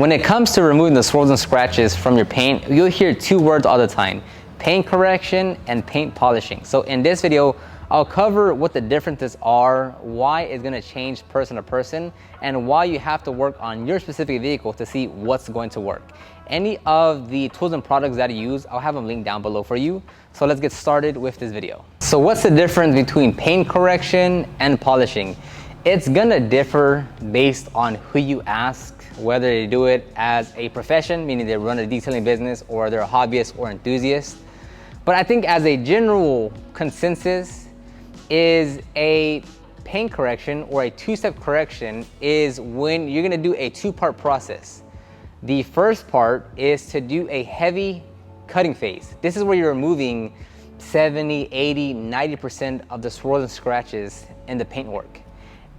When it comes to removing the swirls and scratches from your paint, you'll hear two words all the time: paint correction and paint polishing. So in this video, I'll cover what the differences are, why it's gonna change person to person, and why you have to work on your specific vehicle to see what's going to work. Any of the tools and products that I use, I'll have them linked down below for you. So let's get started with this video. So what's the difference between paint correction and polishing? It's gonna differ based on who you ask, whether they do it as a profession, meaning they run a detailing business, or they're a hobbyist or enthusiast. But I think as a general consensus is a paint correction or a two-step correction is when you're gonna do a two-part process. The first part is to do a heavy cutting phase. This is where you're removing 70, 80, 90% of the swirls and scratches in the paint work.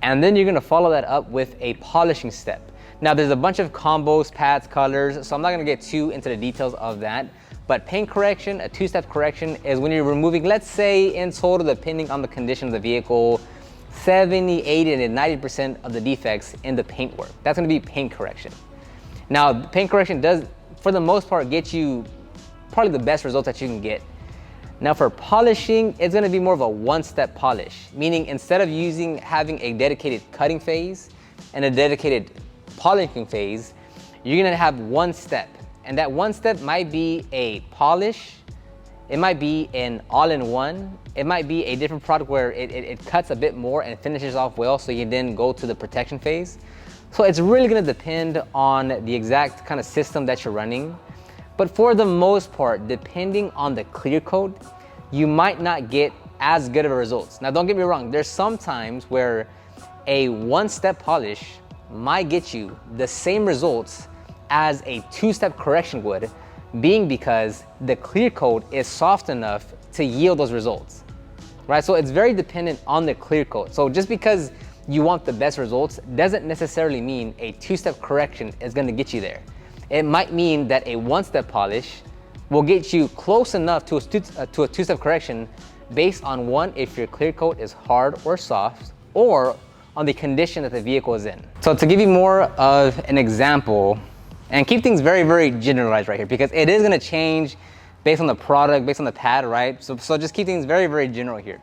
And then you're gonna follow that up with a polishing step. Now there's a bunch of combos, pads, colors, so I'm not gonna get too into the details of that. But paint correction, a two-step correction, is when you're removing, let's say in total, depending on the condition of the vehicle, 70, 80, and 90% of the defects in the paint work. That's gonna be paint correction. Now, paint correction does, for the most part, get you probably the best results that you can get. Now for polishing, it's gonna be more of a one-step polish, meaning instead of having a dedicated cutting phase and a dedicated polishing phase, you're gonna have one step. And that one step might be a polish, it might be an all-in-one, it might be a different product where it cuts a bit more and finishes off well, so you then go to the protection phase. So it's really gonna depend on the exact kind of system that you're running. But for the most part, depending on the clear coat, you might not get as good of results. Now don't get me wrong, there's some times where a one-step polish might get you the same results as a two-step correction would, being because the clear coat is soft enough to yield those results, right? So it's very dependent on the clear coat. So just because you want the best results doesn't necessarily mean a two-step correction is gonna get you there. It might mean that a one-step polish will get you close enough to a two-step correction based on one, if your clear coat is hard or soft, or on the condition that the vehicle is in. So to give you more of an example, and keep things very, very generalized right here, because it is gonna change based on the product, based on the pad, right? So just keep things very, very general here.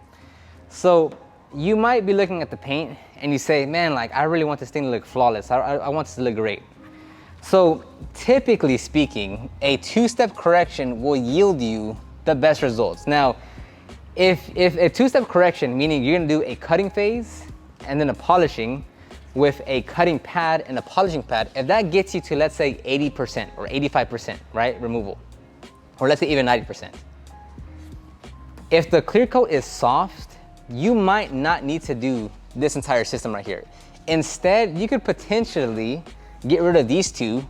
So you might be looking at the paint and you say, man, like I really want this thing to look flawless. I want this to look great. So typically speaking, a two-step correction will yield you the best results. Now, if a two-step correction, meaning you're gonna do a cutting phase and then a polishing with a cutting pad and a polishing pad, if that gets you to, let's say 80% or 85%, right, removal, or let's say even 90%. If the clear coat is soft, you might not need to do this entire system right here. Instead, you could potentially get rid of these two,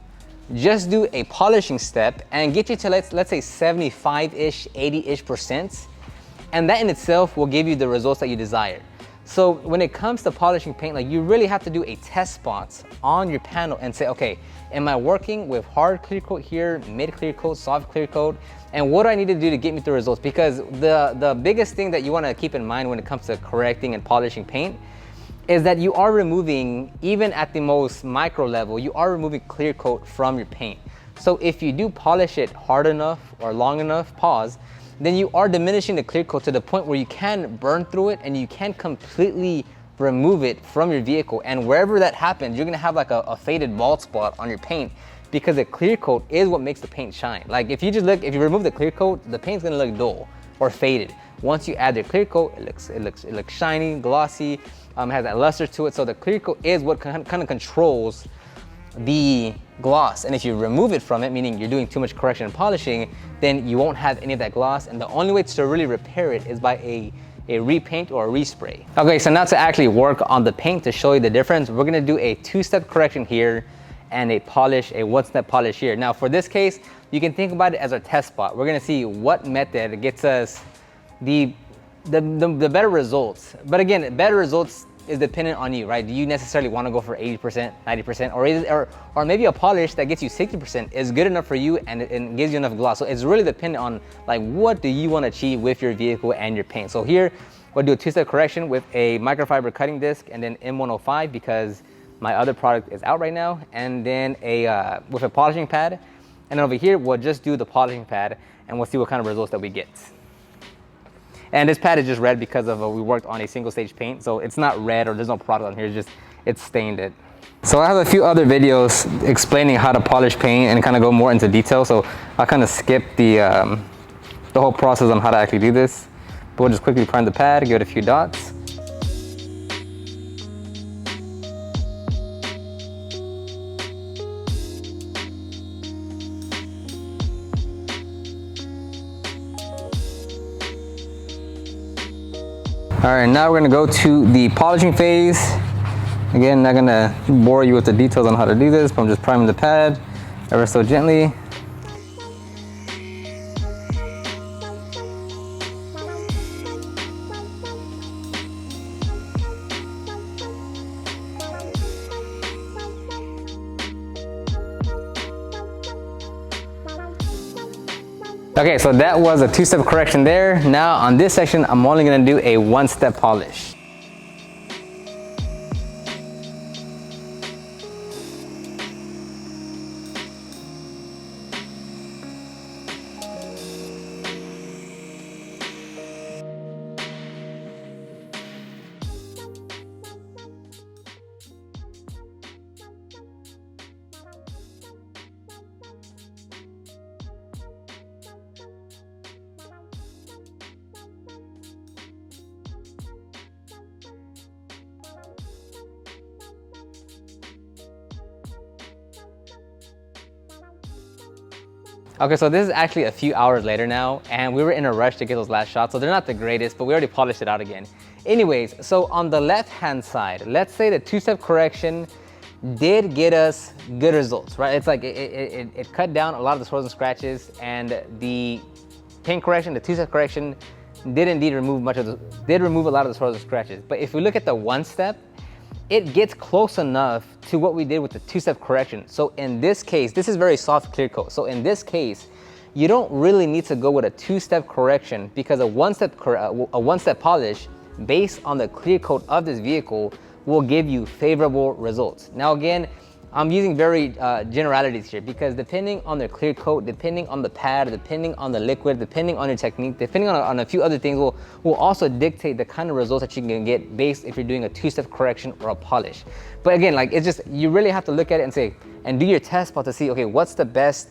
just do a polishing step and get you to let's say 75-ish, 80-ish%, and that in itself will give you the results that you desire. So when it comes to polishing paint, like you really have to do a test spot on your panel and say, okay, am I working with hard clear coat here, mid clear coat, soft clear coat, and what do I need to do to get me the results? Because the biggest thing that you want to keep in mind when it comes to correcting and polishing paint is that you are removing, even at the most micro level, you are removing clear coat from your paint. So if you do polish it hard enough or long enough, then you are diminishing the clear coat to the point where you can burn through it and you can completely remove it from your vehicle. And wherever that happens, you're gonna have like a faded bald spot on your paint, because the clear coat is what makes the paint shine. Like if you remove the clear coat, the paint's gonna look dull or faded. Once you add the clear coat, it looks shiny, glossy, has that luster to it. So the clear coat is what kind of controls the gloss. And if you remove it from it, meaning you're doing too much correction and polishing, then you won't have any of that gloss. And the only way to really repair it is by a repaint or a respray. Okay, so now to actually work on the paint to show you the difference, we're gonna do a two-step correction here and a one-step polish here. Now for this case, you can think about it as our test spot. We're gonna see what method gets us the better results. But again, better results is dependent on you, right? Do you necessarily want to go for 80%, 90%, or maybe a polish that gets you 60% is good enough for you and gives you enough gloss. So it's really dependent on like what do you want to achieve with your vehicle and your paint. So here we'll do a two-step correction with a microfiber cutting disc and then M105 because My other product is out right now, and then with a polishing pad. And then over here, we'll just do the polishing pad, and we'll see what kind of results that we get. And this pad is just red because of we worked on a single stage paint, so it's not red or there's no product on here, it's stained it. So I have a few other videos explaining how to polish paint and kind of go more into detail, so I'll kind of skip the whole process on how to actually do this. But we'll just quickly prime the pad, give it a few dots. All right, now we're gonna go to the polishing phase. Again, not gonna bore you with the details on how to do this, but I'm just priming the pad ever so gently. Okay, so that was a two-step correction there. Now on this section, I'm only gonna do a one-step polish. Okay, so this is actually a few hours later now, and we were in a rush to get those last shots, so they're not the greatest, but we already polished it out again. Anyways, so on the left-hand side, let's say the two-step correction did get us good results, right? It's like it cut down a lot of the swirls and scratches, and the paint correction, the two-step correction, did indeed remove remove a lot of the swirls and scratches. But if we look at the one-step, it gets close enough to what we did with the two-step correction. So in this case, this is very soft clear coat. So in this case, you don't really need to go with a two-step correction, because a one-step polish based on the clear coat of this vehicle will give you favorable results. Now again, I'm using very generalities here, because depending on the clear coat, depending on the pad, depending on the liquid, depending on your technique, depending on a few other things will also dictate the kind of results that you can get based if you're doing a two-step correction or a polish. But again, like, it's just, you really have to look at it and say, and do your test spot to see, okay, what's the best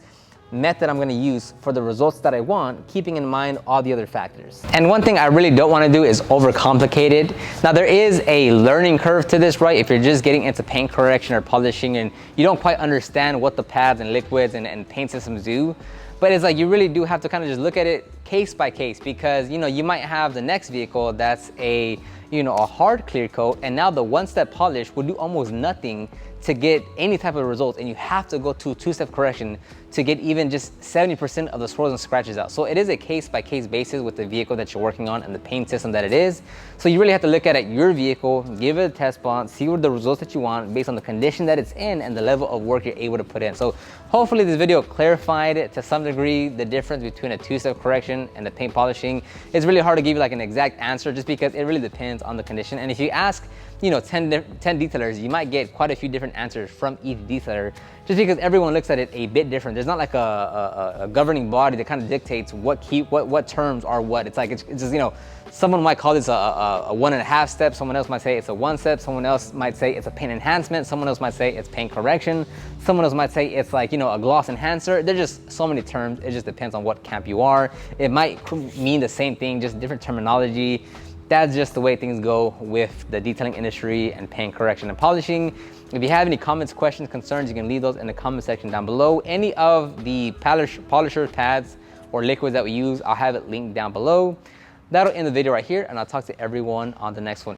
method I'm gonna use for the results that I want, keeping in mind all the other factors. And one thing I really don't wanna do is overcomplicate it. Now there is a learning curve to this, right? If you're just getting into paint correction or polishing and you don't quite understand what the pads and liquids and paint systems do, but it's like you really do have to kind of just look at it case by case, because you might have the next vehicle that's a hard clear coat, and now the one-step polish will do almost nothing to get any type of results, and you have to go to two-step correction to get even just 70% of the swirls and scratches out. So it is a case-by-case basis with the vehicle that you're working on and the paint system that it is. So you really have to look at it, your vehicle, give it a test spot, see what the results that you want based on the condition that it's in and the level of work you're able to put in. So hopefully this video clarified to some degree the difference between a two-step correction and the paint polishing. It's really hard to give you like an exact answer, just because it really depends on the condition. And if you ask 10 detailers, you might get quite a few different answers from each detailer, just because everyone looks at it a bit different. There's not like a governing body that kind of dictates what terms are what. It's like, it's just, someone might call this a 1.5 step, someone else might say it's a 1 step, someone else might say it's a paint enhancement, someone else might say it's paint correction, someone else might say it's like, a gloss enhancer. There's just so many terms. It just depends on what camp you are. It might mean the same thing, just different terminology. That's just the way things go with the detailing industry and paint correction and polishing. If you have any comments, questions, concerns, you can leave those in the comment section down below. Any of the polishers, pads, or liquids that we use, I'll have it linked down below. That'll end the video right here, and I'll talk to everyone on the next one.